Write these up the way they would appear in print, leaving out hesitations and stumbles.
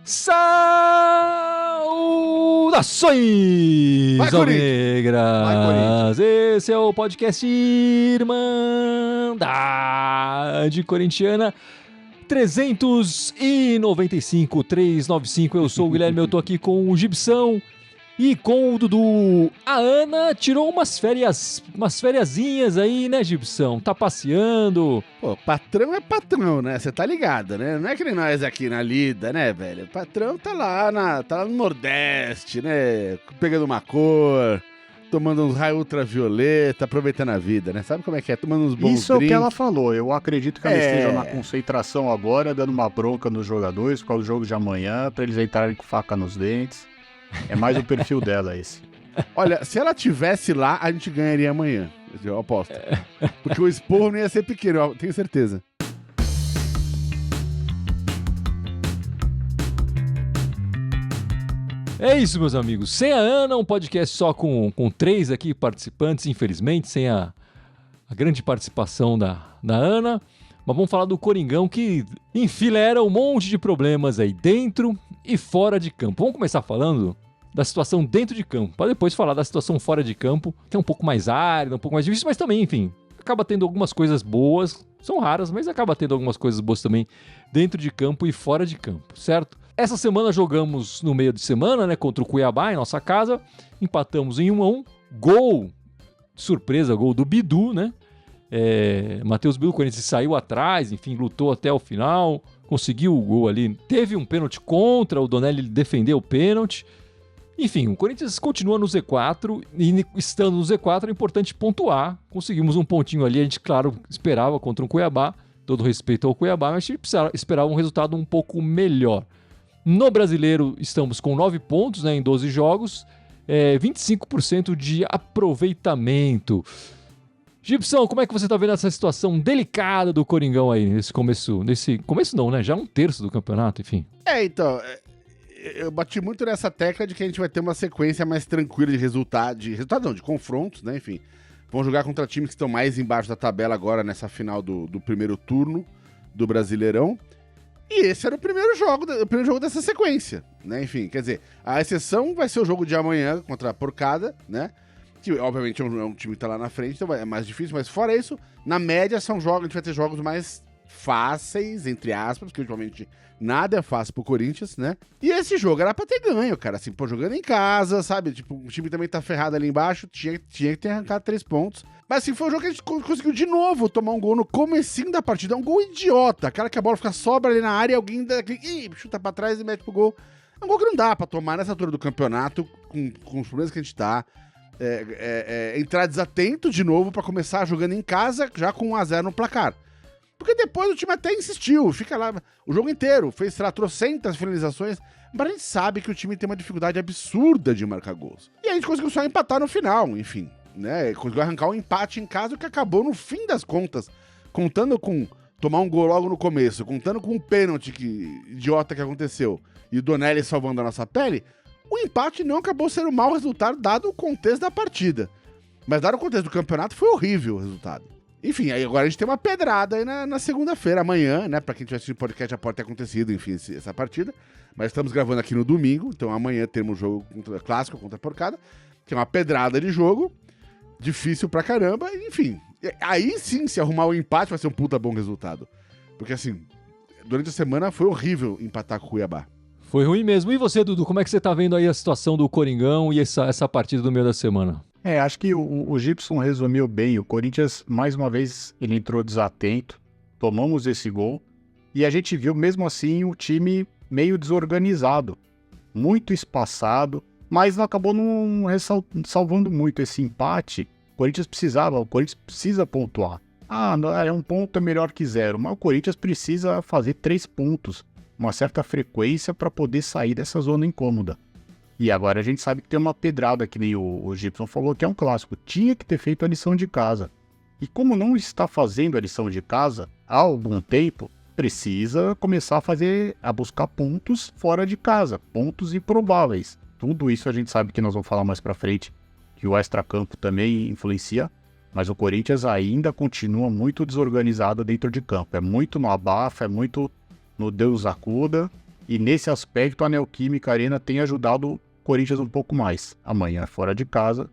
Saudações alvinegras! Esse é o podcast Irmandade Corintiana 395. Eu sou o Guilherme, eu tô aqui com o Gibson e com o Dudu. A Ana tirou umas fériasinhas aí, né, Gibson? Tá passeando. Pô, patrão é patrão, né? Você tá ligado, né? Não é que nem nós aqui na lida, né, velho? O patrão tá lá no Nordeste, né? Pegando uma cor, tomando uns raios ultravioleta, aproveitando a vida, né? Sabe como é que é? Tomando uns bons Isso drinks. é o que ela falou. Eu acredito que ela esteja na concentração agora, dando uma bronca nos jogadores por causa do jogo de amanhã, pra eles entrarem com faca nos dentes. É mais o perfil dela esse. Olha, se ela tivesse lá, a gente ganharia amanhã. Eu aposto. Porque o esporro não ia ser pequeno, eu tenho certeza. É isso, meus amigos. Sem a Ana, um podcast só com 3 aqui participantes, infelizmente, sem a grande participação da Ana. Mas vamos falar do Coringão, que enfilera um monte de problemas aí dentro e fora de campo. Vamos começar falando da situação dentro de campo, para depois falar da situação fora de campo, que é um pouco mais árida, um pouco mais difícil, mas também, enfim, acaba tendo algumas coisas boas, são raras, mas acaba tendo algumas coisas boas também dentro de campo e fora de campo, certo? Essa semana jogamos no meio de semana, né, contra o Cuiabá, em nossa casa, empatamos em 1-1, gol, surpresa, gol do Bidu, né? Matheus Bidu, quando ele saiu atrás, enfim, lutou até o final, conseguiu o gol ali, teve um pênalti contra, o Donelli defendeu o pênalti. Enfim, o Corinthians continua no Z4 e estando no Z4 é importante pontuar. Conseguimos um pontinho ali, a gente, claro, esperava contra um Cuiabá, todo respeito ao Cuiabá, mas a gente esperava um resultado um pouco melhor. No Brasileiro estamos com 9 pontos, né, em 12 jogos, 25% de aproveitamento. Gibson, como é que você tá vendo essa situação delicada do Coringão aí nesse começo não, né? Já um terço do campeonato, enfim. Então, eu bati muito nessa tecla de que a gente vai ter uma sequência mais tranquila de confrontos, né? Enfim, vão jogar contra times que estão mais embaixo da tabela agora nessa final do primeiro turno do Brasileirão. E esse era o primeiro jogo dessa sequência, né? Enfim, quer dizer, a exceção vai ser o jogo de amanhã contra a Porcada, né? Que obviamente é um time que tá lá na frente, então é mais difícil, mas fora isso, na média a gente vai ter jogos mais fáceis, entre aspas, porque ultimamente nada é fácil pro Corinthians, né? E esse jogo era pra ter ganho, cara, assim, pô, jogando em casa, sabe? Tipo, o time também tá ferrado ali embaixo, tinha que ter arrancado 3 pontos. Mas assim, foi um jogo que a gente conseguiu de novo tomar um gol no comecinho da partida, um gol idiota, aquela que a bola fica sobra ali na área e alguém chuta pra trás e mete pro gol. É um gol que não dá pra tomar nessa altura do campeonato, com os problemas que a gente tá. Entrar desatento de novo pra começar jogando em casa, já com 1-0 no placar. Porque depois o time até insistiu, fica lá o jogo inteiro, fez, sei lá, trocentas finalizações, mas a gente sabe que o time tem uma dificuldade absurda de marcar gols. E a gente conseguiu só empatar no final, enfim, né? Conseguiu arrancar um empate em casa, o que acabou, no fim das contas, contando com tomar um gol logo no começo, contando com um pênalti idiota que aconteceu, e o Donelli salvando a nossa pele, o empate não acabou sendo um mau resultado, dado o contexto da partida. Mas dado o contexto do campeonato, foi horrível o resultado. Enfim, aí agora a gente tem uma pedrada aí na segunda-feira, amanhã, né? Pra quem tiver assistindo o podcast já pode ter acontecido, enfim, essa partida. Mas estamos gravando aqui no domingo, então amanhã temos um jogo clássico contra a Porcada, que é uma pedrada de jogo, difícil pra caramba, enfim. Aí sim, se arrumar o empate, vai ser um puta bom resultado. Porque assim, durante a semana foi horrível empatar com o Cuiabá. Foi ruim mesmo. E você, Dudu, como é que você tá vendo aí a situação do Coringão e essa partida do meio da semana? Acho que o Gibson resumiu bem. O Corinthians, mais uma vez, ele entrou desatento. Tomamos esse gol. E a gente viu, mesmo assim, o time meio desorganizado. Muito espaçado. Mas acabou não salvando muito esse empate. O Corinthians precisa pontuar. Um ponto é melhor que 0. Mas o Corinthians precisa fazer 3 pontos. Uma certa frequência para poder sair dessa zona incômoda. E agora a gente sabe que tem uma pedrada, que nem o Gibson falou, que é um clássico. Tinha que ter feito a lição de casa. E como não está fazendo a lição de casa há algum tempo, precisa começar a buscar pontos fora de casa, pontos improváveis. Tudo isso a gente sabe que nós vamos falar mais pra frente, que o extracampo também influencia, mas o Corinthians ainda continua muito desorganizado dentro de campo. É muito no abafa, é muito no Deus acuda, e nesse aspecto a Neoquímica Arena tem ajudado o Corinthians um pouco mais. Amanhã é fora de casa,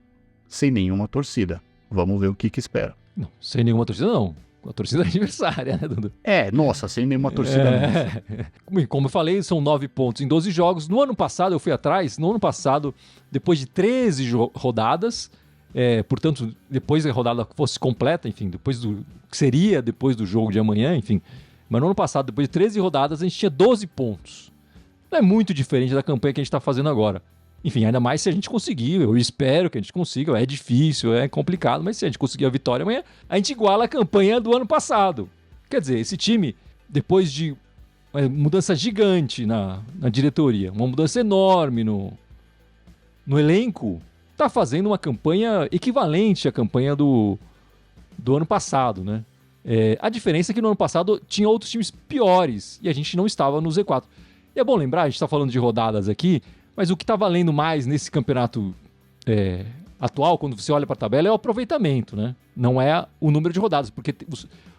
sem nenhuma torcida. Vamos ver o que espera. Não, sem nenhuma torcida não. Com a torcida adversária, né, Dudu? Nossa, sem nenhuma torcida não. Como eu falei, são 9 pontos em 12 jogos. No ano passado, eu fui atrás, depois de 13 rodadas, portanto, depois que a rodada fosse completa, enfim, depois do jogo de amanhã, enfim. Mas no ano passado, depois de 13 rodadas, a gente tinha 12 pontos. Não é muito diferente da campanha que a gente está fazendo agora. Enfim, ainda mais se a gente conseguir, eu espero que a gente consiga, é difícil, é complicado, mas se a gente conseguir a vitória amanhã, a gente iguala a campanha do ano passado. Quer dizer, esse time, depois de uma mudança gigante na diretoria, uma mudança enorme no elenco, está fazendo uma campanha equivalente à campanha do ano passado, né? A diferença é que no ano passado tinha outros times piores e a gente não estava no Z4. E é bom lembrar, a gente está falando de rodadas aqui, mas o que está valendo mais nesse campeonato atual, quando você olha para a tabela, é o aproveitamento, né? Não é o número de rodadas, porque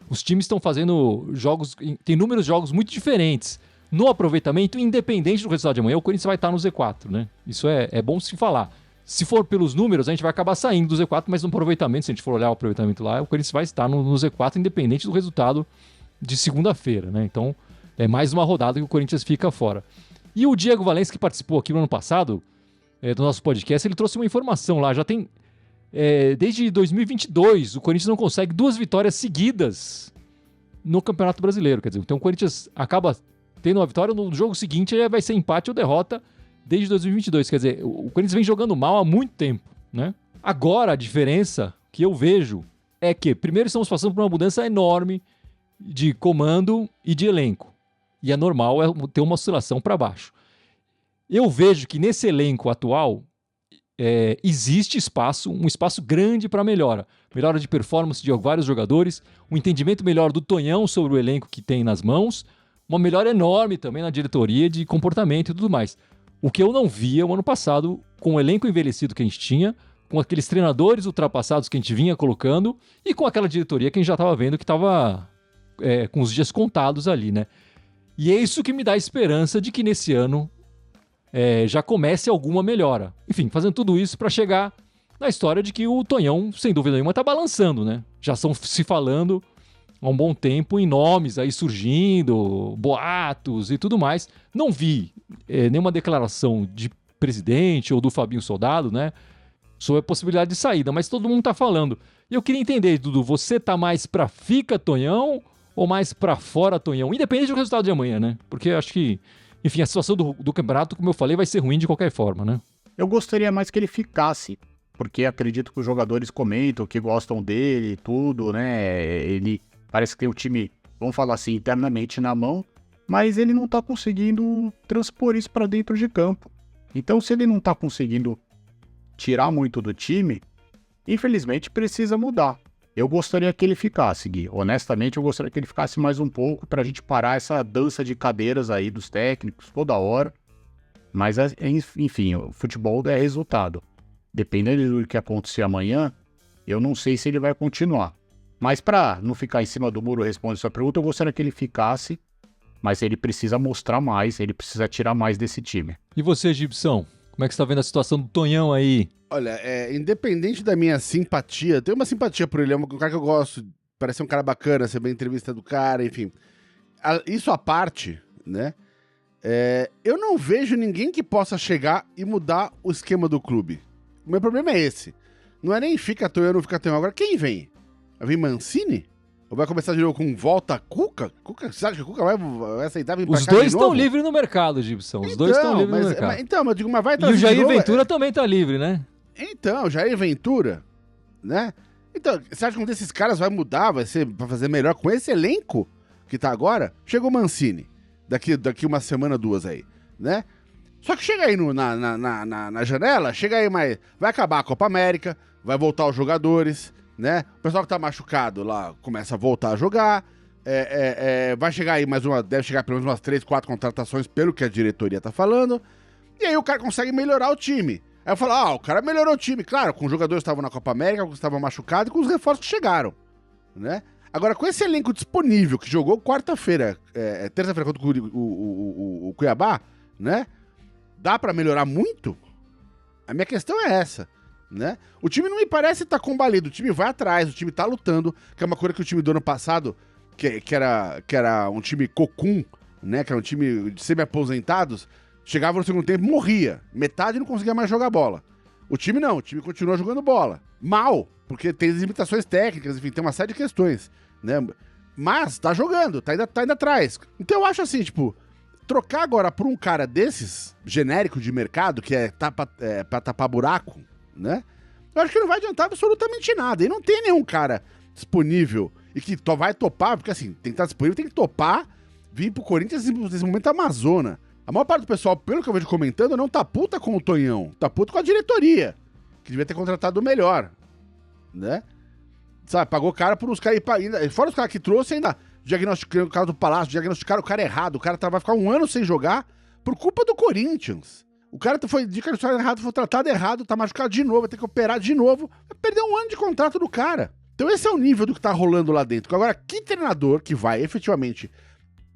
os times estão fazendo jogos, tem números de jogos muito diferentes. No aproveitamento, independente do resultado de amanhã, o Corinthians vai estar no Z4, né? Isso é bom se falar. Se for pelos números, a gente vai acabar saindo do Z4, mas no aproveitamento, se a gente for olhar o aproveitamento lá, o Corinthians vai estar no Z4, independente do resultado de segunda-feira, né? Então, é mais uma rodada que o Corinthians fica fora. E o Diego Valença, que participou aqui no ano passado, do nosso podcast, ele trouxe uma informação lá. Já tem, desde 2022, o Corinthians não consegue 2 vitórias seguidas no Campeonato Brasileiro. Quer dizer, então o Corinthians acaba tendo uma vitória, no jogo seguinte vai ser empate ou derrota desde 2022. Quer dizer, o Corinthians vem jogando mal há muito tempo, né? Agora, a diferença que eu vejo é que, primeiro, estamos passando por uma mudança enorme de comando e de elenco. E é normal ter uma oscilação para baixo. Eu vejo que nesse elenco atual existe um espaço grande para melhora. Melhora de performance de vários jogadores, um entendimento melhor do Tonhão sobre o elenco que tem nas mãos, uma melhora enorme também na diretoria de comportamento e tudo mais. O que eu não via o ano passado com o elenco envelhecido que a gente tinha, com aqueles treinadores ultrapassados que a gente vinha colocando e com aquela diretoria que a gente já estava vendo que estava com os dias contados ali, né? E é isso que me dá esperança de que nesse ano já comece alguma melhora. Enfim, fazendo tudo isso para chegar na história de que o Tonhão, sem dúvida nenhuma, está balançando, né? Já estão se falando há um bom tempo em nomes aí surgindo, boatos e tudo mais. Não vi nenhuma declaração de presidente ou do Fabinho Soldado, né? Sobre a possibilidade de saída, mas todo mundo está falando. E eu queria entender, Dudu, você tá mais para fica Tonhão ou mais para fora Tonhão? Independente do resultado de amanhã, né? Porque eu acho que, enfim, a situação do campeonato, como eu falei, vai ser ruim de qualquer forma, né? Eu gostaria mais que ele ficasse, porque acredito que os jogadores comentam que gostam dele e tudo, né? Ele parece que tem o time, vamos falar assim, internamente na mão, mas ele não tá conseguindo transpor isso para dentro de campo. Então, se ele não tá conseguindo tirar muito do time, infelizmente precisa mudar. Eu gostaria que ele ficasse, Gui. Honestamente, eu gostaria que ele ficasse mais um pouco pra gente parar essa dança de cadeiras aí dos técnicos toda hora. Mas, enfim, o futebol é resultado. Dependendo do que acontecer amanhã, eu não sei se ele vai continuar. Mas pra não ficar em cima do muro responder sua pergunta, eu gostaria que ele ficasse, mas ele precisa mostrar mais, ele precisa tirar mais desse time. E você, Gibson? Como é que você tá vendo a situação do Tonhão aí? Olha, independente da minha simpatia, tenho uma simpatia por ele, é um cara que eu gosto, parece um cara bacana, você vê a entrevista do cara, enfim. Isso à parte, né? Eu não vejo ninguém que possa chegar e mudar o esquema do clube. O meu problema é esse. Não é nem fica Tonhão ou não fica Tonhão. Agora, quem vem? Vai vir Mancini? Ou vai começar de novo com volta Cuca? Você acha que o Cuca vai aceitar vir pra cá de novo? Os dois estão livres no mercado, Gibson. Os dois estão livres no mercado. Mas eu digo, mas vai estar. E o Jair Ventura também tá livre, né? Então, o Jair Ventura, né? Então, você acha que um desses caras vai mudar, vai ser pra fazer melhor com esse elenco que tá agora? Chegou o Mancini, daqui uma semana, 2 aí, né? Só que chega aí na janela, chega aí, mas vai acabar a Copa América, vai voltar os jogadores, né? O pessoal que tá machucado lá começa a voltar a jogar. Vai chegar aí deve chegar pelo menos umas 3, 4 contratações, pelo que a diretoria tá falando. E aí o cara consegue melhorar o time. Aí eu falo, o cara melhorou o time. Claro, com os jogadores que estavam na Copa América, com os que estavam machucados e com os reforços que chegaram, né? Agora, com esse elenco disponível, que jogou quarta-feira, terça-feira contra o Cuiabá, né? Dá pra melhorar muito? A minha questão é essa, né? O time não me parece estar combalido, o time vai atrás, o time tá lutando, que é uma coisa que o time do ano passado, que era um time cocum, né? Que era um time de semi-aposentados, chegava no segundo tempo e morria. Metade não conseguia mais jogar bola. O time não, o time continua jogando bola. Mal, porque tem as limitações técnicas, enfim, tem uma série de questões, né? Mas tá jogando, tá indo atrás. Então eu acho assim, tipo, trocar agora por um cara desses, genérico de mercado, que pra tapar buraco, né? Eu acho que não vai adiantar absolutamente nada. E não tem nenhum cara disponível e que vai topar, porque assim, tem que estar disponível, tem que topar, vir pro Corinthians nesse momento Amazona. A maior parte do pessoal, pelo que eu vejo comentando, não tá puta com o Tonhão, tá puta com a diretoria, que devia ter contratado o melhor, né? Sabe, pagou cara por uns caras ainda, fora os caras que trouxe, ainda diagnosticaram o cara do Palácio, diagnosticaram o cara errado, o cara vai ficar um ano sem jogar por culpa do Corinthians. O cara foi diagnosticado errado, foi tratado errado, tá machucado de novo, vai ter que operar de novo, vai perder um ano de contrato do cara. Então esse é o nível do que tá rolando lá dentro. Agora, que treinador que vai efetivamente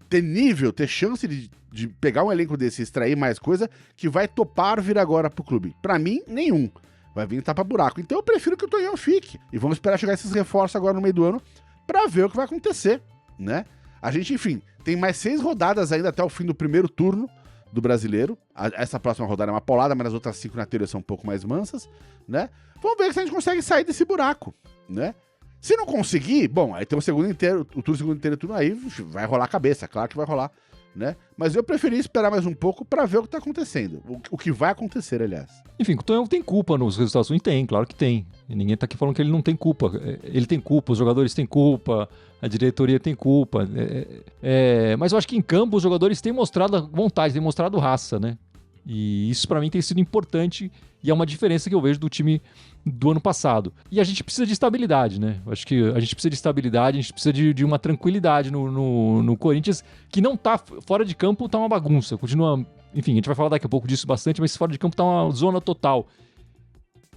ter nível, ter chance de pegar um elenco desse e extrair mais coisa, que vai topar vir agora pro clube? Pra mim, nenhum. Vai vir tapa buraco. Então eu prefiro que o Tonhão fique. E vamos esperar chegar esses reforços agora no meio do ano pra ver o que vai acontecer, né? A gente, enfim, tem mais 6 rodadas ainda até o fim do primeiro turno do Brasileiro. Essa próxima rodada é uma paulada, mas as outras 5 na teoria são um pouco mais mansas, né? Vamos ver se a gente consegue sair desse buraco, né? Se não conseguir, bom, aí tem o segundo inteiro, o turno segundo inteiro, tudo aí vai rolar a cabeça, claro que vai rolar, né? Mas eu preferi esperar mais um pouco pra ver o que tá acontecendo, o que vai acontecer, aliás. Enfim, o Tonhão tem culpa nos resultados ruins? Tem, claro que tem. E ninguém tá aqui falando que ele não tem culpa. Ele tem culpa, os jogadores têm culpa, a diretoria tem culpa. Mas eu acho que em campo os jogadores têm mostrado vontade, têm mostrado raça, né? E isso pra mim tem sido importante e é uma diferença que eu vejo do time do ano passado. E a gente precisa de estabilidade, né? Eu acho que a gente precisa de estabilidade, a gente precisa de uma tranquilidade no Corinthians, que não tá fora de campo, tá uma bagunça. Continua, enfim, a gente vai falar daqui a pouco disso bastante, mas fora de campo tá uma zona total.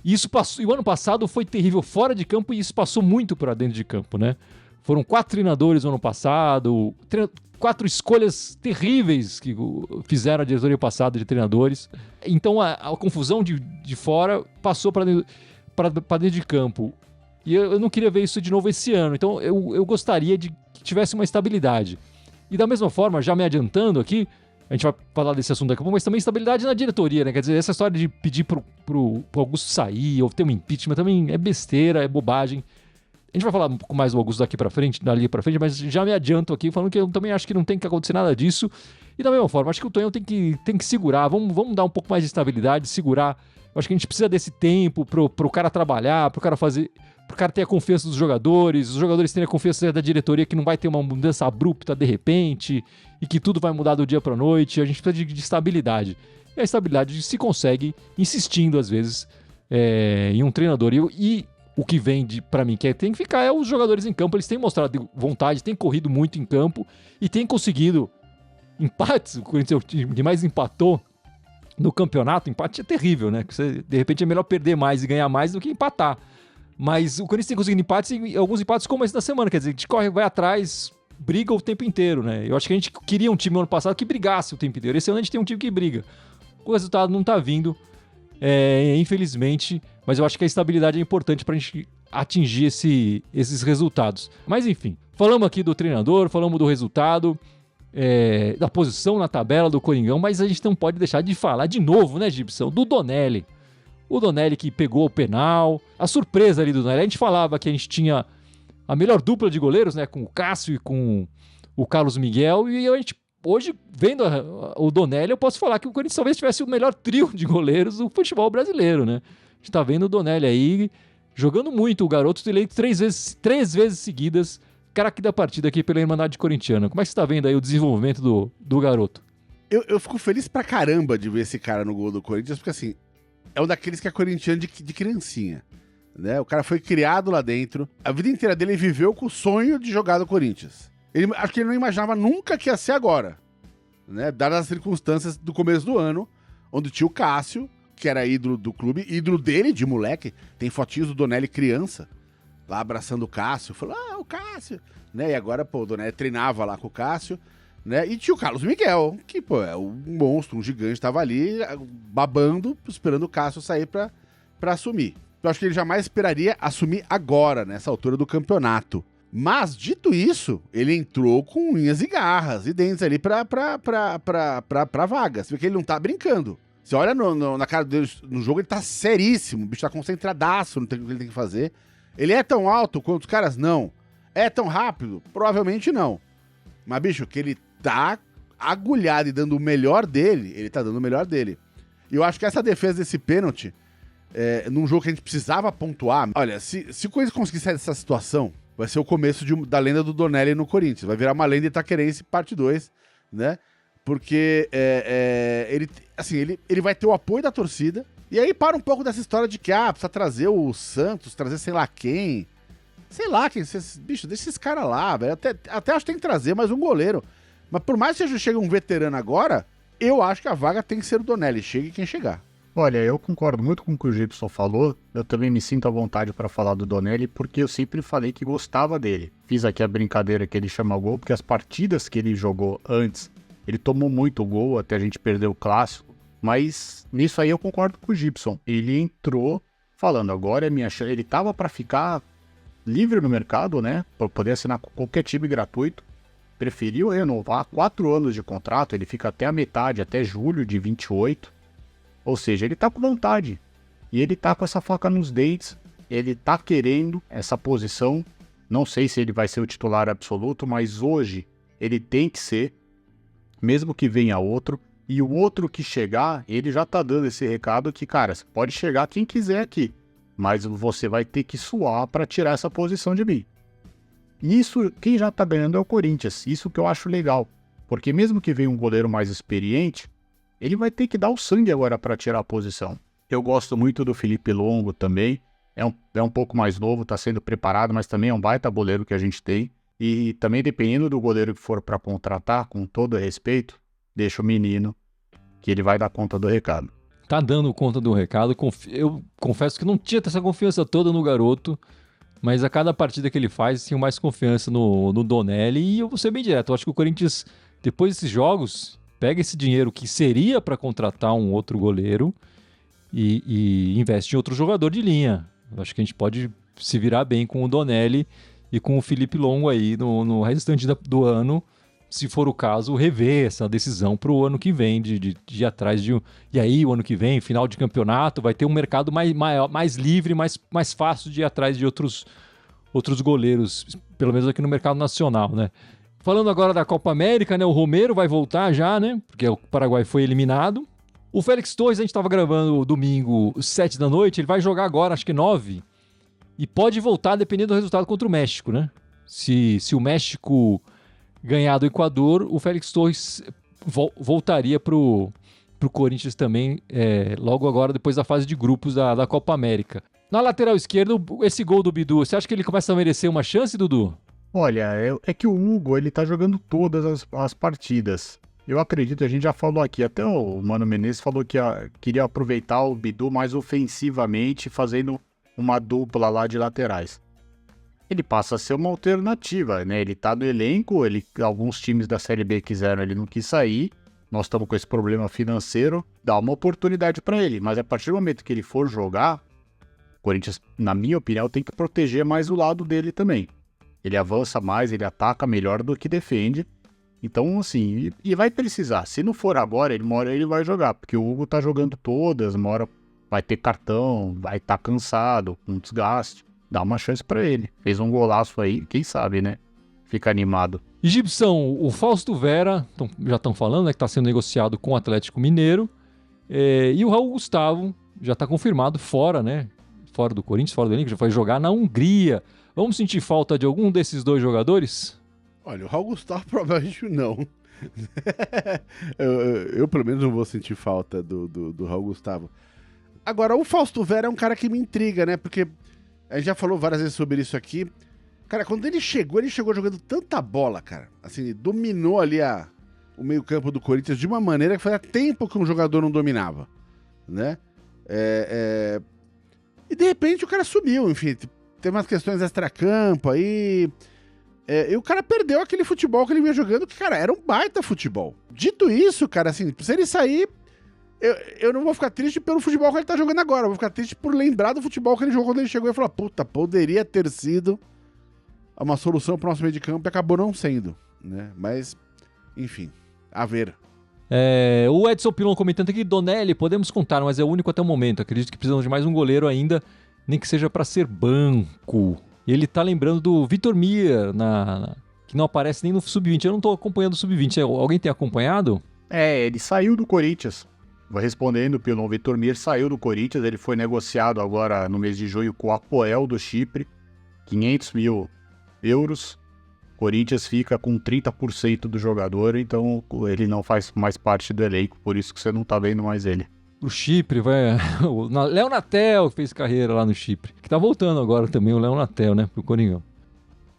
E isso passou, e o ano passado foi terrível fora de campo e isso passou muito para dentro de campo, né? Foram 4 treinadores no ano passado, 4 escolhas terríveis que fizeram a diretoria passada de treinadores. Então a confusão de fora passou para dentro de campo. E eu não queria ver isso de novo esse ano. Então eu gostaria de que tivesse uma estabilidade. E da mesma forma, já me adiantando aqui, a gente vai falar desse assunto daqui a pouco, mas também estabilidade na diretoria, né? Quer dizer, essa história de pedir pro Augusto sair ou ter um impeachment também é besteira, é bobagem. A gente vai falar um pouco mais do Augusto dali pra frente, mas já me adianto aqui falando que eu também acho que não tem que acontecer nada disso. E da mesma forma, acho que o Tonhão tem que segurar, vamos dar um pouco mais de estabilidade, segurar. Eu acho que a gente precisa desse tempo pro cara trabalhar, pro cara ter a confiança dos jogadores, os jogadores terem a confiança da diretoria que não vai ter uma mudança abrupta de repente e que tudo vai mudar do dia pra noite. A gente precisa de estabilidade. E a estabilidade se consegue insistindo, às vezes, em um treinador. E o que vem pra mim, que tem que ficar, é os jogadores em campo. Eles têm mostrado vontade, têm corrido muito em campo e têm conseguido empates. O Corinthians é o time que mais empatou no campeonato. Empate é terrível, né? Você, de repente é melhor perder mais e ganhar mais do que empatar. Mas o Corinthians tem conseguido empates e alguns empates como esse da semana. Quer dizer, a gente corre, vai atrás, briga o tempo inteiro, né? Eu acho que a gente queria um time no ano passado que brigasse o tempo inteiro. Esse ano a gente tem um time que briga. O resultado não tá vindo, infelizmente, mas eu acho que a estabilidade é importante pra gente atingir esses resultados. Mas enfim, falamos aqui do treinador, falamos do resultado, da posição na tabela do Coringão, mas a gente não pode deixar de falar de novo, né, Gibson, do Donelli. O Donelli que pegou o penal, a surpresa ali do Donelli. A gente falava que a gente tinha a melhor dupla de goleiros, né, com o Cássio e com o Carlos Miguel, e a gente, hoje, vendo o Donelli, eu posso falar que o Corinthians talvez tivesse o melhor trio de goleiros do futebol brasileiro, né? A gente tá vendo o Donelli aí jogando muito, o garoto eleito 3 vezes seguidas, craque da partida aqui pela Irmandade Corintiana. Como é que você tá vendo aí o desenvolvimento do garoto? Eu fico feliz pra caramba de ver esse cara no gol do Corinthians, porque assim, é um daqueles que é corintiano de criancinha, né? O cara foi criado lá dentro, a vida inteira dele viveu com o sonho de jogar no Corinthians. Acho que ele não imaginava nunca que ia ser agora, né? Dadas as circunstâncias do começo do ano, onde tinha o Cássio, que era ídolo do clube, ídolo dele, de moleque. Tem fotinhos do Donelli criança, lá abraçando o Cássio. Falou, o Cássio. Né? E agora, pô, o Donelli treinava lá com o Cássio. Né? E tinha o Carlos Miguel, que, pô, é um monstro, um gigante, tava ali babando, esperando o Cássio sair pra assumir. Eu acho que ele jamais esperaria assumir agora, nessa altura do campeonato. Mas, dito isso, ele entrou com unhas e garras e dentes ali pra vaga. Você vê que ele não tá brincando. Você olha na cara dele no jogo, ele tá seríssimo. O bicho tá concentradaço no que ele tem que fazer. Ele é tão alto quanto os caras? Não. É tão rápido? Provavelmente não. Mas, bicho, que ele tá agulhado e dando o melhor dele, ele tá dando o melhor dele. E eu acho que essa defesa desse pênalti, num jogo que a gente precisava pontuar... Olha, se o Corinthians conseguir sair dessa situação... Vai ser o começo da lenda do Donelli no Corinthians. Vai virar uma lenda Itaquerense parte 2, né? Porque ele vai ter o apoio da torcida. E aí para um pouco dessa história de que precisa trazer o Santos, trazer sei lá quem. Sei lá quem. Bicho, deixa esses caras lá, velho. Até acho que tem que trazer mais um goleiro. Mas por mais que chegue um veterano agora, eu acho que a vaga tem que ser o Donelli. Chegue quem chegar. Olha, eu concordo muito com o que o Gibson falou. Eu também me sinto à vontade para falar do Donelli, porque eu sempre falei que gostava dele. Fiz aqui a brincadeira que ele chama gol, porque as partidas que ele jogou antes, ele tomou muito gol, até a gente perder o clássico. Mas nisso aí eu concordo com o Gibson. Ele entrou falando, agora é minha chance. Ele tava para ficar livre no mercado, né? Para poder assinar com qualquer time gratuito. Preferiu renovar 4 anos de contrato, ele fica até a metade, até julho de 28. Ou seja, ele tá com vontade. E ele tá com essa faca nos dentes. Ele tá querendo essa posição. Não sei se ele vai ser o titular absoluto, mas hoje ele tem que ser. Mesmo que venha outro. E o outro que chegar, ele já tá dando esse recado que, cara, pode chegar quem quiser aqui. Mas você vai ter que suar para tirar essa posição de mim. E isso, quem já tá ganhando é o Corinthians. Isso que eu acho legal. Porque mesmo que venha um goleiro mais experiente, ele vai ter que dar o sangue agora para tirar a posição. Eu gosto muito do Felipe Longo também. É um pouco mais novo, está sendo preparado, mas também é um baita goleiro que a gente tem. E também, dependendo do goleiro que for para contratar, com todo respeito, deixa o menino, que ele vai dar conta do recado. Tá dando conta do recado. Eu confesso que não tinha essa confiança toda no garoto, mas a cada partida que ele faz, tenho mais confiança no Donelli. E eu vou ser bem direto, eu acho que o Corinthians, depois desses jogos, pega esse dinheiro que seria para contratar um outro goleiro e investe em outro jogador de linha. Eu acho que a gente pode se virar bem com o Donelli e com o Felipe Longo aí no restante do ano, se for o caso, rever essa decisão para o ano que vem, de ir atrás de... E aí, o ano que vem, final de campeonato, vai ter um mercado mais livre, mais fácil de ir atrás de outros goleiros, pelo menos aqui no mercado nacional, né? Falando agora da Copa América, né? O Romero vai voltar já, né? Porque o Paraguai foi eliminado. O Félix Torres, a gente estava gravando domingo 7 da noite, ele vai jogar agora, acho que 9. E pode voltar dependendo do resultado contra o México, né? Se o México ganhar do Equador, o Félix Torres voltaria pro Corinthians também, logo agora, depois da fase de grupos da Copa América. Na lateral esquerda, esse gol do Bidu, você acha que ele começa a merecer uma chance, Dudu? Olha, é que o Hugo, ele tá jogando todas as partidas. Eu acredito, a gente já falou aqui, até o Mano Menezes falou que queria aproveitar o Bidu mais ofensivamente, fazendo uma dupla lá de laterais. Ele passa a ser uma alternativa, né? Ele tá no elenco, alguns times da Série B quiseram, ele não quis sair. Nós estamos com esse problema financeiro, dá uma oportunidade para ele. Mas a partir do momento que ele for jogar, o Corinthians, na minha opinião, tem que proteger mais o lado dele também. Ele avança mais, ele ataca melhor do que defende. Então, assim, e vai precisar. Se não for agora, uma hora ele vai jogar. Porque o Hugo tá jogando todas, uma hora vai ter cartão, vai estar cansado, com desgaste. Dá uma chance pra ele. Fez um golaço aí, quem sabe, né? Fica animado. E Gibson, o Fausto Vera, já estão falando, né, que está sendo negociado com o Atlético Mineiro. E o Raul Gustavo já está confirmado fora, né? Fora do Corinthians, fora do elenco, já vai jogar na Hungria. Vamos sentir falta de algum desses dois jogadores? Olha, o Raul Gustavo provavelmente não. eu pelo menos não vou sentir falta do Raul Gustavo. Agora, o Fausto Vera é um cara que me intriga, né? Porque a gente já falou várias vezes sobre isso aqui. Cara, quando ele chegou jogando tanta bola, cara. Assim, dominou ali o meio-campo do Corinthians de uma maneira que fazia tempo que um jogador não dominava, né? E de repente o cara sumiu, enfim, tem umas questões extracampo aí. E o cara perdeu aquele futebol que ele vinha jogando, que, cara, era um baita futebol. Dito isso, cara, assim, se ele sair, eu não vou ficar triste pelo futebol que ele tá jogando agora, eu vou ficar triste por lembrar do futebol que ele jogou quando ele chegou e falar, puta, poderia ter sido uma solução pro nosso meio de campo e acabou não sendo, né? Mas, enfim, a ver. O Edson Pilon comentando aqui, Donelli, podemos contar, mas é o único até o momento. Acredito que precisamos de mais um goleiro ainda, nem que seja para ser banco. E ele tá lembrando do Vitor Mir, que não aparece nem no Sub-20. Eu não tô acompanhando o Sub-20. Alguém tem acompanhado? Ele saiu do Corinthians. Vou respondendo, Pilon. Vitor Mir saiu do Corinthians. Ele foi negociado agora no mês de junho com o Apoel do Chipre. 500 mil euros. Corinthians fica com 30% do jogador, então ele não faz mais parte do elenco. Por isso que você não tá vendo mais ele. Pro Chipre, vai. O Léo Natel fez carreira lá no Chipre. Que tá voltando agora também, o Léo Natel, né? Pro Coringão.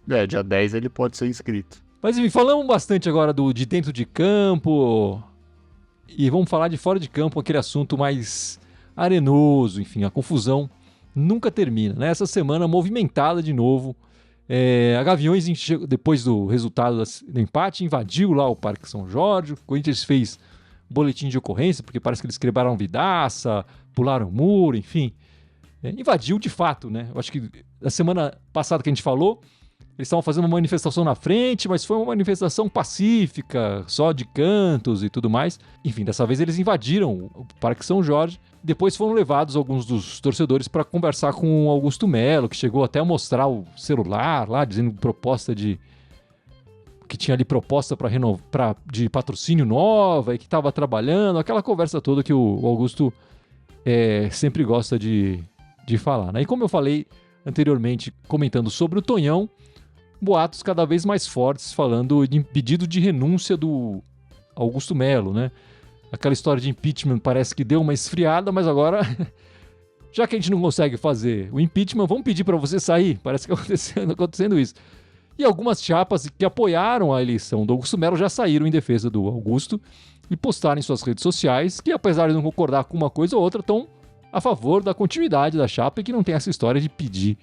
Dia 10 ele pode ser inscrito. Mas enfim, falamos bastante agora de dentro de campo. E vamos falar de fora de campo, aquele assunto mais arenoso. Enfim, a confusão nunca termina, né? Essa semana movimentada de novo. A Gaviões, depois do resultado do empate, invadiu lá o Parque São Jorge. O Corinthians fez boletim de ocorrência, porque parece que eles quebraram vidraça, pularam muro, enfim. Invadiu de fato, né? Eu acho que na semana passada que a gente falou, eles estavam fazendo uma manifestação na frente, mas foi uma manifestação pacífica, só de cantos e tudo mais. Enfim, dessa vez eles invadiram o Parque São Jorge. Depois foram levados alguns dos torcedores para conversar com o Augusto Melo, que chegou até a mostrar o celular lá, dizendo que tinha ali proposta de patrocínio nova e que estava trabalhando, aquela conversa toda que o Augusto sempre gosta de falar, né? E como eu falei anteriormente, comentando sobre o Tonhão, boatos cada vez mais fortes falando de pedido de renúncia do Augusto Melo, né? Aquela história de impeachment parece que deu uma esfriada, mas agora, já que a gente não consegue fazer o impeachment, vamos pedir para você sair. Parece que está acontecendo isso. E algumas chapas que apoiaram a eleição do Augusto Melo já saíram em defesa do Augusto e postaram em suas redes sociais que, apesar de não concordar com uma coisa ou outra, estão a favor da continuidade da chapa e que não tem essa história de pedir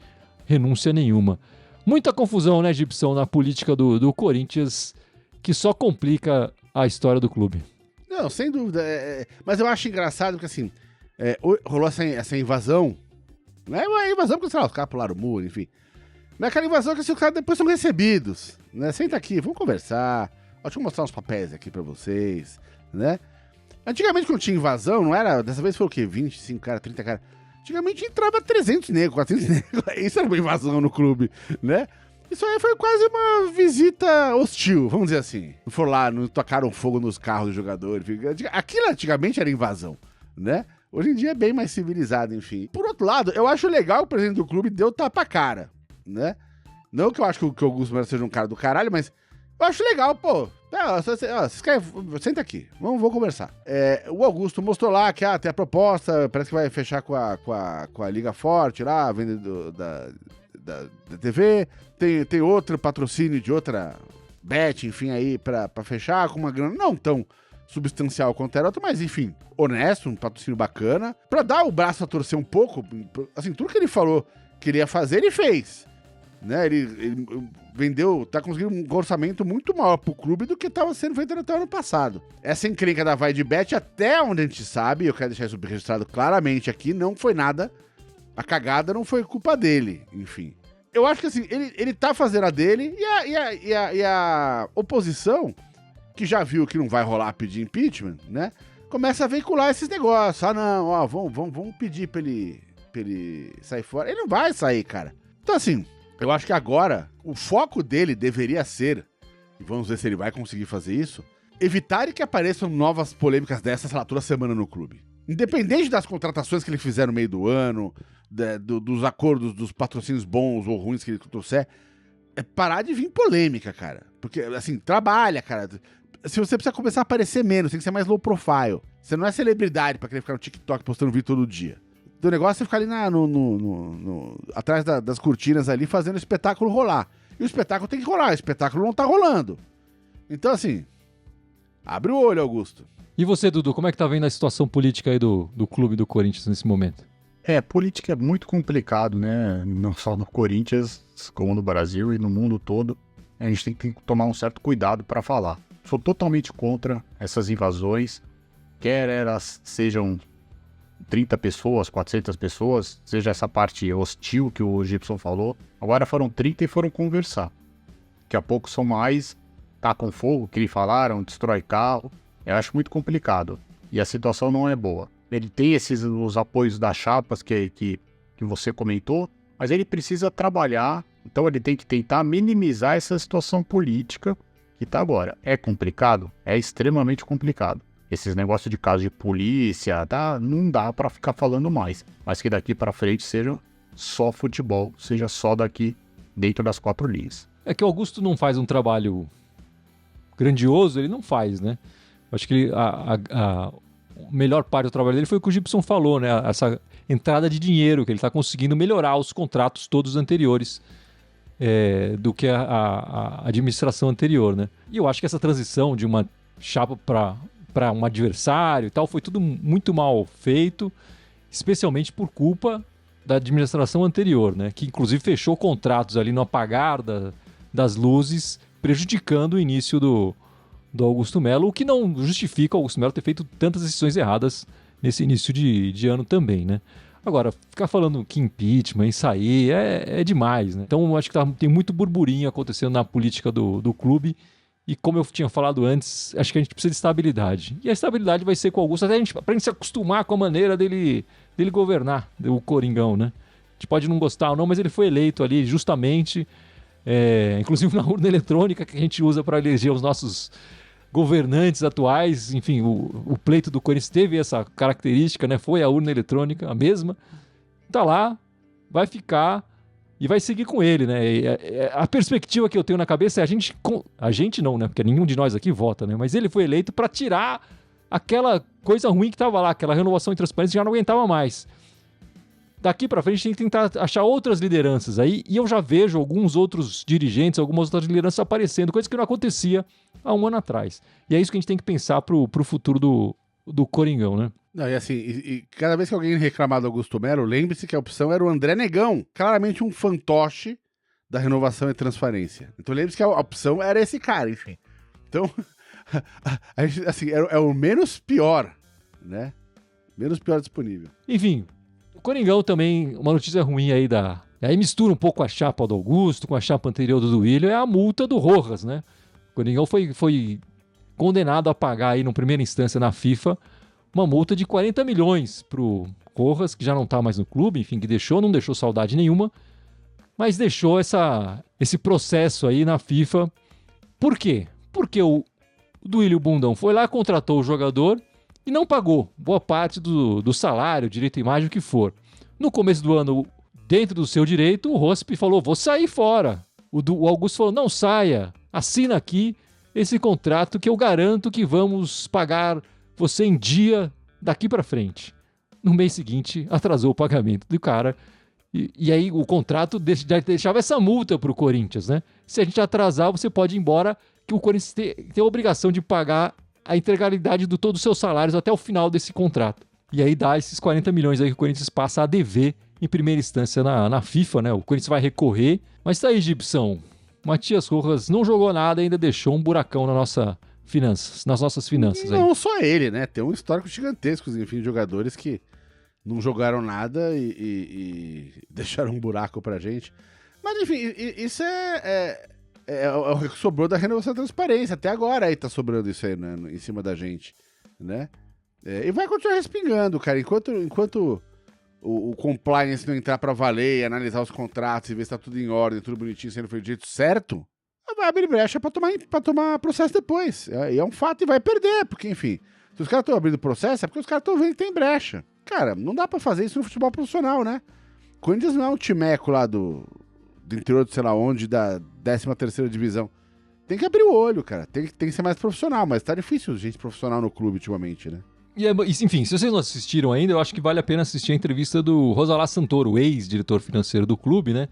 renúncia nenhuma. Muita confusão, né, Gibson, na política do Corinthians, que só complica a história do clube. Não, sem dúvida. Mas eu acho engraçado porque, assim, rolou essa invasão. Não é uma invasão porque, sei lá, os caras pularam o muro, enfim. Não é aquela invasão que assim, os caras depois são recebidos, né? Senta aqui, vamos conversar. Deixa eu mostrar uns papéis aqui pra vocês, né? Antigamente, quando tinha invasão, não era... Dessa vez foi o quê? 25 caras, 30 caras. Antigamente entrava 300 negros, 400 negros. Isso era uma invasão no clube, né? Isso aí foi quase uma visita hostil, vamos dizer assim. Foram lá, não tocaram fogo nos carros dos jogadores. Aquilo antigamente era invasão, né? Hoje em dia é bem mais civilizado, enfim. Por outro lado, eu acho legal que o presidente do clube deu tapa-cara, né? Não que eu acho que o Augusto Melo seja um cara do caralho, mas eu acho legal, pô. Vocês querem... Senta aqui, vamos conversar. O Augusto mostrou lá que tem a proposta, parece que vai fechar com a Liga Forte lá, a venda da TV. Tem outro patrocínio de outra bet, enfim, aí pra fechar com uma grana não tão substancial quanto era outra, mas enfim, honesto, um patrocínio bacana. Pra dar o braço a torcer um pouco, assim, tudo que ele falou que ele ia fazer, ele fez. Né? Ele vendeu, tá conseguindo um orçamento muito maior pro clube do que tava sendo feito até o ano passado. Essa encrenca da Vai de Bet, até onde a gente sabe, eu quero deixar isso registrado claramente aqui, não foi nada, a cagada não foi culpa dele, enfim. Eu acho que assim, ele tá fazendo a dele e a oposição, que já viu que não vai rolar pedir impeachment, né? Começa a veicular esses negócios. Vamos pedir pra ele sair fora. Ele não vai sair, cara. Então assim, eu acho que agora o foco dele deveria ser, e vamos ver se ele vai conseguir fazer isso, evitar que apareçam novas polêmicas dessas, sei lá, toda semana no clube. Independente das contratações que ele fizer no meio do ano, dos acordos, dos patrocínios bons ou ruins que ele trouxer, parar de vir polêmica, cara. Porque, assim, trabalha, cara. Se você precisa começar a aparecer menos, tem que ser mais low profile. Você não é celebridade pra querer ficar no TikTok postando vídeo todo dia. O negócio é ficar ali atrás das cortinas ali, fazendo o espetáculo rolar. E o espetáculo tem que rolar, o espetáculo não tá rolando. Então, assim, abre o olho, Augusto. E você, Dudu, como é que tá vendo a situação política aí do clube do Corinthians nesse momento? Política é muito complicado, né? Não só no Corinthians, como no Brasil e no mundo todo. A gente tem que tomar um certo cuidado para falar. Sou totalmente contra essas invasões, quer elas sejam 30 pessoas, 400 pessoas, seja essa parte hostil que o Gibson falou. Agora foram 30 e foram conversar. Daqui a pouco são mais, tacam fogo, que falaram, destrói carro. Eu acho muito complicado. E a situação não é boa. Ele tem os apoios das chapas que você comentou, mas ele precisa trabalhar, então ele tem que tentar minimizar essa situação política que está agora. É complicado? É extremamente complicado. Esses negócios de caso de polícia, não dá para ficar falando mais, mas que daqui para frente seja só futebol, seja só daqui dentro das 4 linhas. É que o Augusto não faz um trabalho grandioso, ele não faz, né? Acho que a melhor parte do trabalho dele foi o que o Gibson falou, né? Essa entrada de dinheiro, que ele está conseguindo melhorar os contratos todos anteriores do que a administração anterior, né? E eu acho que essa transição de uma chapa para um adversário e tal foi tudo muito mal feito, especialmente por culpa da administração anterior, né? Que inclusive fechou contratos ali no apagar das luzes, prejudicando o início do Augusto Melo, o que não justifica o Augusto Melo ter feito tantas decisões erradas nesse início de ano também, né? Agora, ficar falando que impeachment e sair é demais, né? Então, eu acho que tem muito burburinho acontecendo na política do clube e, como eu tinha falado antes, acho que a gente precisa de estabilidade. E a estabilidade vai ser com o Augusto, até pra gente se acostumar com a maneira dele governar, o Coringão, né? A gente pode não gostar ou não, mas ele foi eleito ali justamente, inclusive na urna eletrônica que a gente usa para eleger os nossos governantes atuais, enfim, o pleito do Corinthians teve essa característica, né? Foi a urna eletrônica, a mesma. Tá lá, vai ficar e vai seguir com ele, né? A perspectiva que eu tenho na cabeça é a gente não, né? Porque nenhum de nós aqui vota, né? Mas ele foi eleito para tirar aquela coisa ruim que tava lá, aquela renovação e transparência já não aguentava mais. Daqui para frente a gente tem que tentar achar outras lideranças aí, e eu já vejo alguns outros dirigentes, algumas outras lideranças aparecendo, coisa que não acontecia há um ano atrás. E é isso que a gente tem que pensar pro futuro do Coringão, né? Não, e assim, cada vez que alguém reclamar do Augusto Melo, lembre-se que a opção era o André Negão, claramente um fantoche da renovação e transparência. Então lembre-se que a opção era esse cara, enfim. Então, assim, é o menos pior, né? Menos pior disponível. Enfim, o Coringão também, uma notícia ruim aí aí mistura um pouco a chapa do Augusto com a chapa anterior do Duílio, é a multa do Rojas, né? O Coringão foi condenado a pagar aí, na primeira instância na FIFA, uma multa de 40 milhões pro Rojas, que já não tá mais no clube, enfim, que não deixou saudade nenhuma, mas deixou esse processo aí na FIFA. Por quê? Porque o Duílio Bundão foi lá, contratou o jogador e não pagou boa parte do salário, direito à imagem, o que for. No começo do ano, dentro do seu direito, o Rosp falou, vou sair fora. O Augusto falou, não saia, assina aqui esse contrato que eu garanto que vamos pagar você em dia daqui para frente. No mês seguinte, atrasou o pagamento do cara. E aí o contrato deixava essa multa pro Corinthians, né? Se a gente atrasar, você pode ir embora, que o Corinthians tem a obrigação de pagar a integralidade de todos os seus salários até o final desse contrato. E aí dá esses 40 milhões aí que o Corinthians passa a dever em primeira instância na FIFA, né? O Corinthians vai recorrer. Mas tá aí, Gibson. Matias Rojas não jogou nada e ainda deixou um buracão nas nossas finanças. Não aí. só ele, né? Tem um histórico gigantesco, enfim, de jogadores que não jogaram nada e deixaram um buraco pra gente. Mas, enfim, isso é o que sobrou da renovação da transparência. Até agora aí tá sobrando isso aí, né, em cima da gente, né? E vai continuar respingando, cara. Enquanto o compliance não entrar pra valer e analisar os contratos e ver se tá tudo em ordem, tudo bonitinho, sendo feito do jeito certo, vai abrir brecha pra tomar processo depois. E é um fato e vai perder, porque, enfim, se os caras estão abrindo processo, é porque os caras estão vendo que tem brecha. Cara, não dá pra fazer isso no futebol profissional, né? Corinthians não é um timeco lá do interior de sei lá onde, da 13ª divisão. Tem que abrir o olho, cara. Tem que ser mais profissional, mas tá difícil gente profissional no clube ultimamente, né? E, enfim, se vocês não assistiram ainda, eu acho que vale a pena assistir a entrevista do Rosalá Santoro, o ex-diretor financeiro do clube, né?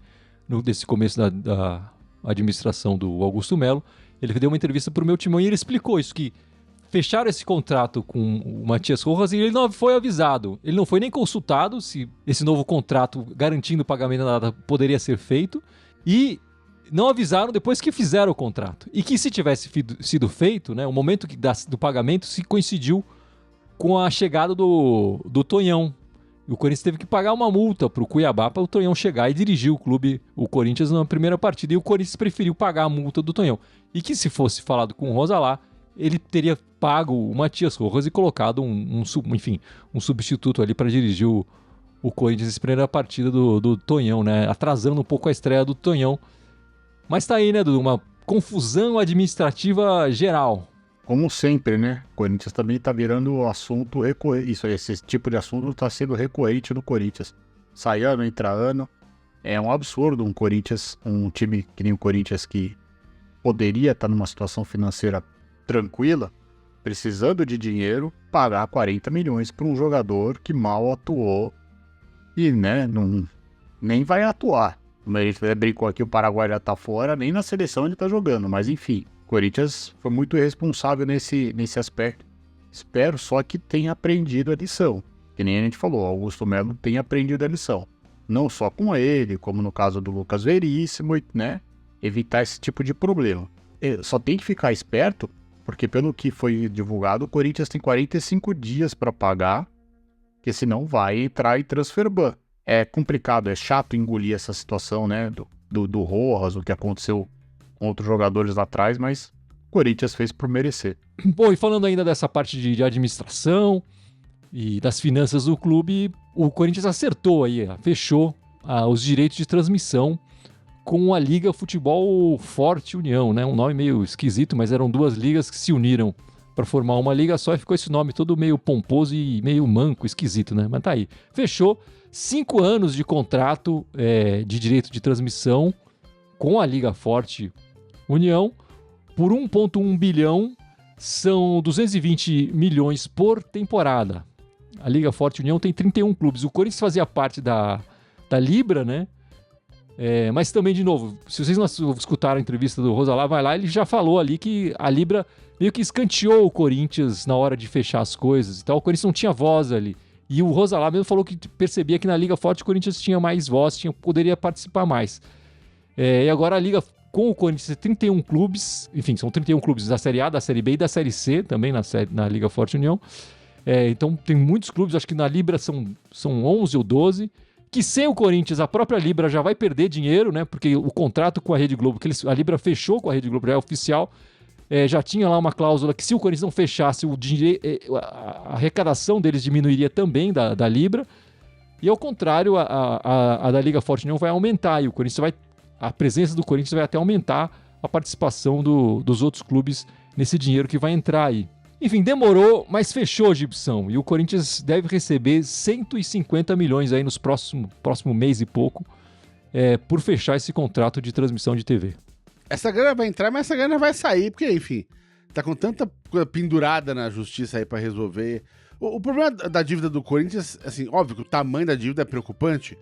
Desse começo da administração do Augusto Melo. Ele deu uma entrevista pro Meu Timão e ele explicou isso, que fecharam esse contrato com o Matias Rojas e ele não foi avisado. Ele não foi nem consultado se esse novo contrato garantindo o pagamento da data poderia ser feito e não avisaram depois que fizeram o contrato. E que se tivesse sido feito, né, o momento do pagamento se coincidiu com a chegada do Tonhão. E o Corinthians teve que pagar uma multa para o Cuiabá para o Tonhão chegar e dirigir o Corinthians na primeira partida. E o Corinthians preferiu pagar a multa do Tonhão. E que se fosse falado com o Rosalá, ele teria pago o Matias Rojas e colocado um substituto ali para dirigir o Corinthians nessa primeira partida do Tonhão, né? Atrasando um pouco a estreia do Tonhão. Mas tá aí, né, Dudu? Uma confusão administrativa geral. Como sempre, né? O Corinthians também tá virando assunto recorrente. Esse tipo de assunto tá sendo recorrente no Corinthians. Sai ano, entra ano. É um absurdo um time que nem o Corinthians que poderia estar numa situação financeira tranquila, precisando de dinheiro, pagar 40 milhões para um jogador que mal atuou e, né, nem vai atuar. Como a gente brincou aqui, o Paraguai já tá fora, nem na seleção ele tá jogando, mas enfim, o Corinthians foi muito irresponsável nesse aspecto. Espero só que tenha aprendido a lição, que nem a gente falou, Augusto Melo tem aprendido a lição. Não só com ele, como no caso do Lucas Veríssimo, né, evitar esse tipo de problema. Só tem que ficar esperto, porque pelo que foi divulgado, o Corinthians tem 45 dias para pagar, porque senão vai entrar em transfer ban. É complicado, é chato engolir essa situação, né, do Rojas, o que aconteceu com outros jogadores lá atrás, mas o Corinthians fez por merecer. Bom, e falando ainda dessa parte de administração e das finanças do clube, o Corinthians acertou aí, fechou os direitos de transmissão com a Liga Futebol Forte União, né? Um nome meio esquisito, mas eram duas ligas que se uniram para formar uma liga só e ficou esse nome todo meio pomposo e meio manco, esquisito, né? Mas tá aí. Fechou 5 anos de contrato de direito de transmissão com a Liga Forte União por 1,1 bilhão, são 220 milhões por temporada. A Liga Forte União tem 31 clubes. O Corinthians fazia parte da Libra, né? Mas também, de novo, se vocês não escutaram a entrevista do Rosalá, vai lá, ele já falou ali que a Libra meio que escanteou o Corinthians na hora de fechar as coisas. Então o Corinthians não tinha voz ali. E o Rosalá mesmo falou que percebia que na Liga Forte o Corinthians tinha mais voz, poderia participar mais. E agora a Liga com o Corinthians tem 31 clubes, enfim, são 31 clubes da Série A, da Série B e da Série C também na Liga Forte União. Então tem muitos clubes, acho que na Libra são 11 ou 12, que sem o Corinthians a própria Libra já vai perder dinheiro, né? Porque o contrato com a Rede Globo, a Libra fechou com a Rede Globo, já é oficial, já tinha lá uma cláusula que se o Corinthians não fechasse, a arrecadação deles diminuiria também da Libra, e ao contrário, a da Liga Forte União vai aumentar, e a presença do Corinthians vai até aumentar a participação dos outros clubes nesse dinheiro que vai entrar aí. Enfim, demorou, mas fechou, Gibson. E o Corinthians deve receber 150 milhões aí nos próximo mês e pouco por fechar esse contrato de transmissão de TV. Essa grana vai entrar, mas essa grana vai sair, porque, enfim, tá com tanta coisa pendurada na justiça aí pra resolver. O problema da dívida do Corinthians, assim, óbvio que o tamanho da dívida é preocupante,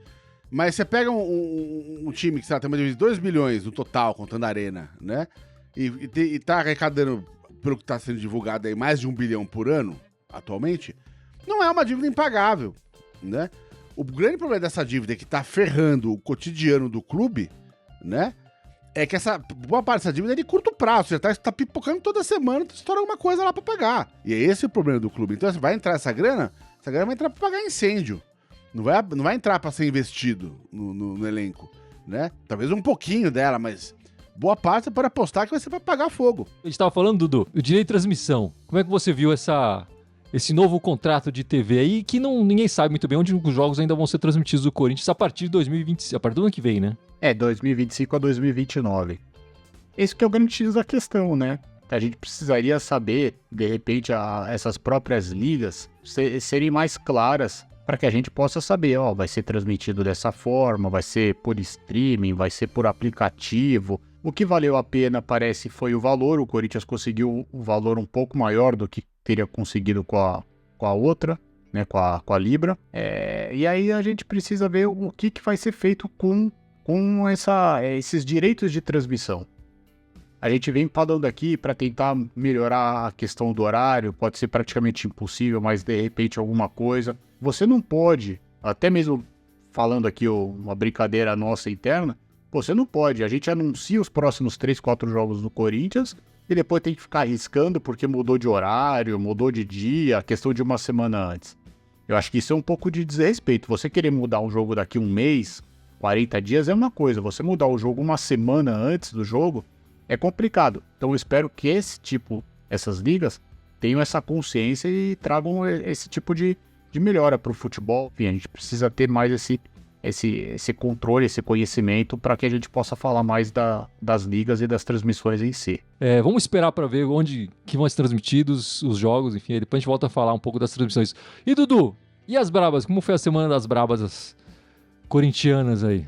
mas você pega um time que, sei lá, tem uma dívida de 2 bilhões no total, contando a Arena, né? E tá arrecadando, pelo que está sendo divulgado aí, mais de 1 bilhão por ano, atualmente, não é uma dívida impagável, né? O grande problema dessa dívida que está ferrando o cotidiano do clube, né? É que boa parte dessa dívida é de curto prazo, você tá pipocando toda semana, estoura alguma coisa lá para pagar. E é esse o problema do clube. Então, vai entrar essa grana vai entrar para pagar incêndio. Não vai entrar para ser investido no elenco, né? Talvez um pouquinho dela, mas boa parte você pode apostar que vai ser para pagar fogo. A gente estava falando, Dudu, o direito de transmissão. Como é que você viu esse novo contrato de TV aí, que ninguém sabe muito bem onde os jogos ainda vão ser transmitidos do Corinthians a partir de 2025, a partir do ano que vem, né? 2025 a 2029. Esse que é o grande X da questão, né? A gente precisaria saber, de repente, essas próprias ligas serem mais claras para que a gente possa saber, vai ser transmitido dessa forma, vai ser por streaming, vai ser por aplicativo. O que valeu a pena, parece, foi o valor. O Corinthians conseguiu um valor um pouco maior do que teria conseguido com a outra, né, com a Libra. E aí a gente precisa ver o que vai ser feito com esses direitos de transmissão. A gente vem falando aqui para tentar melhorar a questão do horário, pode ser praticamente impossível, mas de repente alguma coisa. Você não pode, até mesmo falando aqui uma brincadeira nossa interna, você não pode. A gente anuncia os próximos 3, 4 jogos do Corinthians e depois tem que ficar arriscando porque mudou de horário, mudou de dia, questão de uma semana antes. Eu acho que isso é um pouco de desrespeito. Você querer mudar um jogo daqui um mês, 40 dias é uma coisa. Você mudar o jogo uma semana antes do jogo é complicado. Então eu espero que essas ligas tenham essa consciência e tragam esse tipo de melhora para o futebol. Enfim, a gente precisa ter mais esse controle, esse conhecimento para que a gente possa falar mais das ligas e das transmissões em si. Vamos esperar para ver onde que vão ser transmitidos os jogos, enfim, aí depois a gente volta a falar um pouco das transmissões. E Dudu, e as brabas? Como foi a semana das brabas corintianas aí?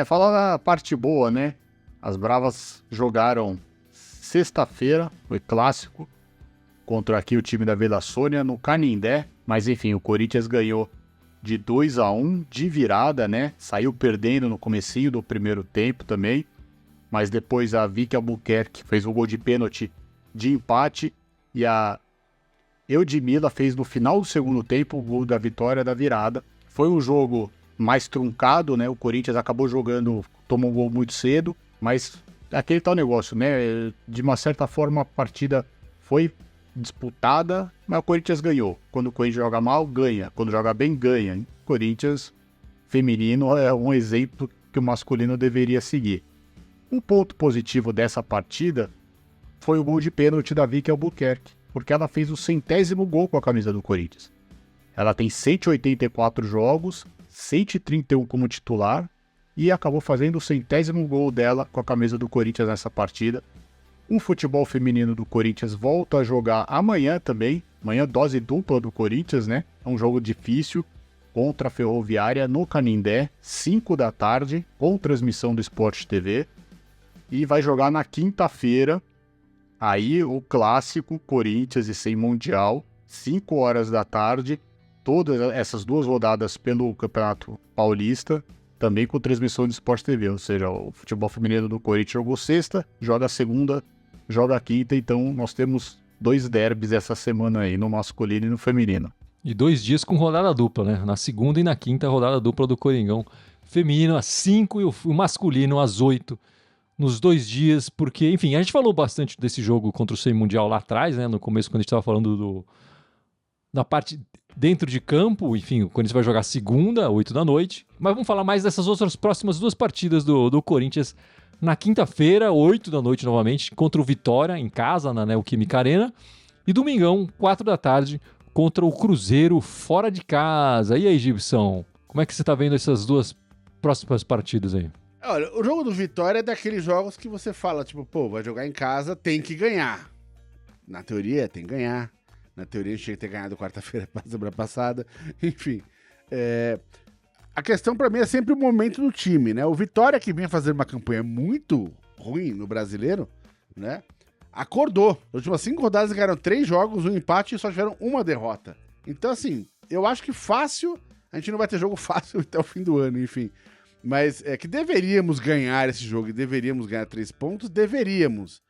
Falar a parte boa, né? As Bravas jogaram sexta-feira, foi clássico, contra aqui o time da Vila Sônia, no Canindé. Mas enfim, o Corinthians ganhou de 2-1, de virada, né? Saiu perdendo no comecinho do primeiro tempo também. Mas depois a Vicky Albuquerque fez um gol de pênalti de empate. E a Eudmila fez no final do segundo tempo o gol da vitória da virada. Foi um jogo mais truncado, né? O Corinthians acabou jogando, tomou um gol muito cedo. Mas aquele tal negócio, né? De uma certa forma a partida foi disputada, mas o Corinthians ganhou. Quando o Corinthians joga mal, ganha. Quando joga bem, ganha. O Corinthians feminino é um exemplo que o masculino deveria seguir. Um ponto positivo dessa partida foi o gol de pênalti da Vicky Albuquerque, porque ela fez o 100º gol com a camisa do Corinthians. Ela tem 184 jogos, 131 como titular, e acabou fazendo o 100º gol dela com a camisa do Corinthians nessa partida. O futebol feminino do Corinthians volta a jogar amanhã também. Amanhã dose dupla do Corinthians, né? É um jogo difícil contra a Ferroviária no Canindé, 5 da tarde, com transmissão do Sport TV. E vai jogar na quinta-feira, aí o clássico Corinthians e sem Mundial, 5 horas da tarde. Todas essas duas rodadas pelo Campeonato Paulista, também com transmissão do Sport TV, ou seja, o futebol feminino do Corinthians jogou sexta, joga segunda, joga quinta, então nós temos 2 derbys essa semana aí, no masculino e no feminino. E 2 dias com rodada dupla, né? Na segunda e na quinta, rodada dupla do Coringão. Feminino às 5 e o masculino às 8, nos 2 dias, porque, enfim, a gente falou bastante desse jogo contra o Sem Mundial lá atrás, né? No começo, quando a gente estava falando da parte dentro de campo, enfim, o Corinthians vai jogar segunda, 8 da noite. Mas vamos falar mais dessas outras próximas 2 partidas do Corinthians na quinta-feira, 8 da noite novamente, contra o Vitória, em casa, na Neoquímica Arena. E domingão, 4 da tarde, contra o Cruzeiro, fora de casa. E aí, Gibson, como é que você tá vendo essas 2 próximas partidas aí? Olha, o jogo do Vitória é daqueles jogos que você fala, tipo, pô, vai jogar em casa, tem que ganhar. Na teoria, tem que ganhar. Na teoria, a gente tinha que ter ganhado quarta-feira, semana passada. Enfim, a questão pra mim é sempre o momento do time, né? O Vitória, que vinha fazer uma campanha muito ruim no Brasileiro, né? Acordou. Nas últimas 5 rodadas ganharam 3 jogos, 1 empate e só tiveram 1 derrota. Então, assim, eu acho que fácil, a gente não vai ter jogo fácil até o fim do ano, enfim. Mas é que deveríamos ganhar esse jogo e deveríamos ganhar 3 pontos, deveríamos.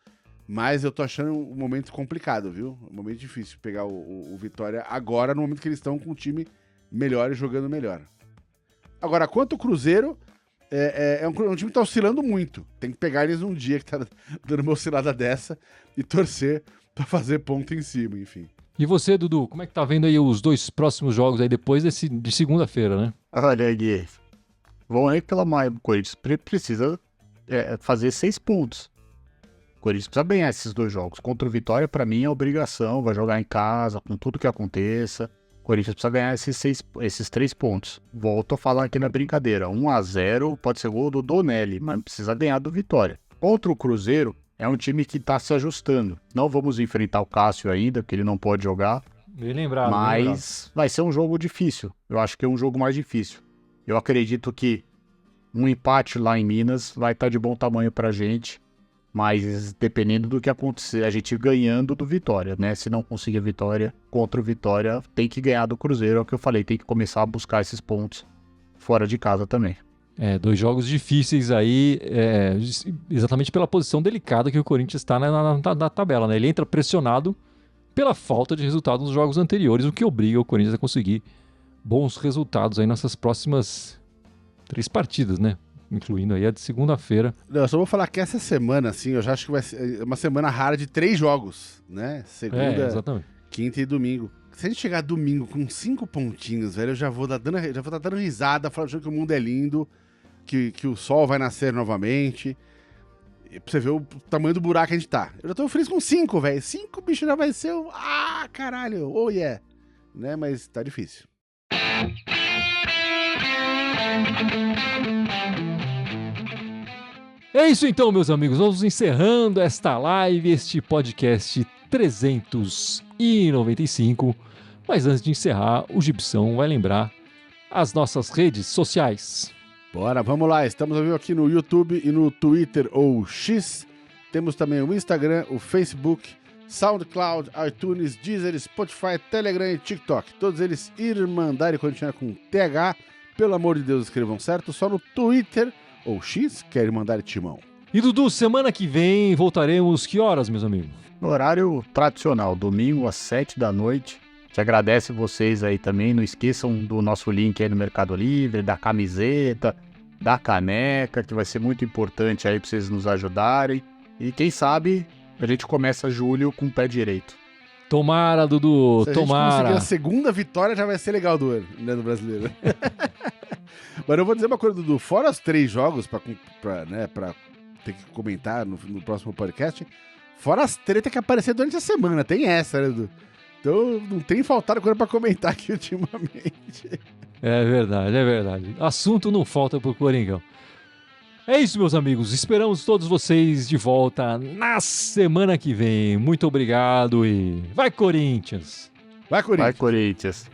Mas eu tô achando um momento complicado, viu? Um momento difícil pegar o Vitória agora, no momento que eles estão com um time melhor e jogando melhor. Agora, quanto o Cruzeiro, é um time que tá oscilando muito. Tem que pegar eles num dia que tá dando uma oscilada dessa e torcer pra fazer ponto em cima, enfim. E você, Dudu, como é que tá vendo aí os 2 próximos jogos aí depois de segunda-feira, né? Olha, Gui, vamos reclamar, o Corinthians precisa fazer 6 pontos. O Corinthians precisa ganhar esses 2 jogos. Contra o Vitória, pra mim, é obrigação. Vai jogar em casa, com tudo que aconteça. O Corinthians precisa ganhar esses 3 pontos. Volto a falar aqui na brincadeira. 1-0 pode ser gol do Donelli, mas precisa ganhar do Vitória. Contra o Cruzeiro, é um time que tá se ajustando. Não vamos enfrentar o Cássio ainda, porque ele não pode jogar. Bem lembrado. Mas vai ser um jogo difícil. Eu acho que é um jogo mais difícil. Eu acredito que um empate lá em Minas vai estar de bom tamanho pra gente. Mas dependendo do que acontecer, a gente ganhando do Vitória, né? Se não conseguir a vitória contra o Vitória, tem que ganhar do Cruzeiro, é o que eu falei, tem que começar a buscar esses pontos fora de casa também. 2 jogos difíceis aí, exatamente pela posição delicada que o Corinthians está na tabela, né? Ele entra pressionado pela falta de resultado nos jogos anteriores, o que obriga o Corinthians a conseguir bons resultados aí nessas próximas 3 partidas, né? Incluindo aí a de segunda-feira. Eu só vou falar que essa semana, assim, eu já acho que vai ser uma semana rara de 3 jogos, né? Segunda, Exatamente. quinta e domingo. Se a gente chegar domingo com 5 pontinhos, velho, eu já vou estar dando risada, falando que o mundo é lindo, que o sol vai nascer novamente. E pra você ver o tamanho do buraco que a gente tá. Eu já tô feliz com 5, velho. 5, bicho, já vai ser o... Ah, caralho, oh yeah. Né, mas tá difícil. É isso então, meus amigos. Vamos encerrando esta live, este podcast 395. Mas antes de encerrar, o Gibson vai lembrar as nossas redes sociais. Bora, vamos lá. Estamos ao vivo aqui no YouTube e no Twitter ou X. Temos também o Instagram, o Facebook, SoundCloud, iTunes, Deezer, Spotify, Telegram e TikTok. Todos eles Irmandade Corintiana com TH. Pelo amor de Deus, escrevam certo. Só no Twitter ou X, quer Irmandade Timão. E Dudu, semana que vem voltaremos que horas, meus amigos? No horário tradicional, domingo às 7 da noite. Te agradece vocês aí também. Não esqueçam do nosso link aí no Mercado Livre, da camiseta, da caneca, que vai ser muito importante aí para vocês nos ajudarem. E quem sabe a gente começa julho com o pé direito. Tomara, Dudu, Se a gente tomara. conseguir a segunda vitória, já vai ser legal do ano, né, do brasileiro. Mas eu vou dizer uma coisa, Dudu. Fora os 3 jogos pra ter que comentar no próximo podcast, fora as tretas que apareceram durante a semana. Tem essa, né, Dudu? Então não tem faltado coisa pra comentar aqui ultimamente. É verdade, é verdade. Assunto não falta pro Coringão. É isso, meus amigos. Esperamos todos vocês de volta na semana que vem. Muito obrigado e vai, Corinthians! Vai, Corinthians! Vai, Corinthians!